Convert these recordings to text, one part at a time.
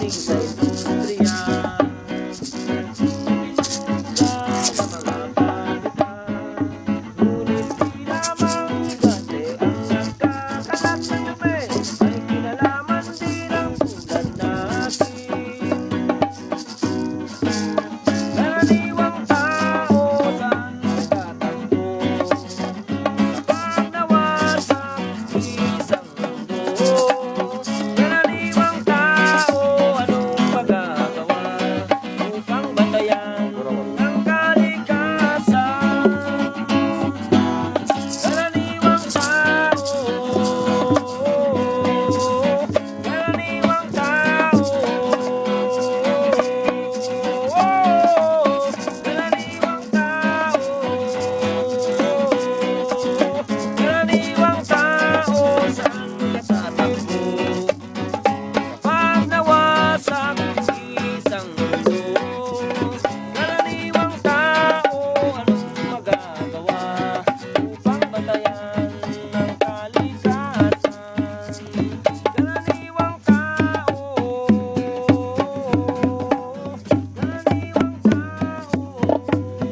galing sa industriya.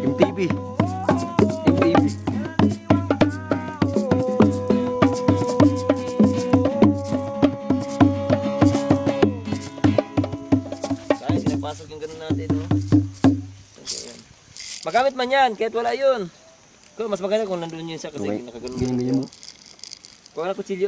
MTV. MTV. Kaya sinapasok yung ganun natin, no? Okay, yan. Magamit man yan, kahit wala yun. Kung mas maganda kung nandun yun sa kasi Okay. nakaganon. Ganyan mo. Kung wala kutsilyo,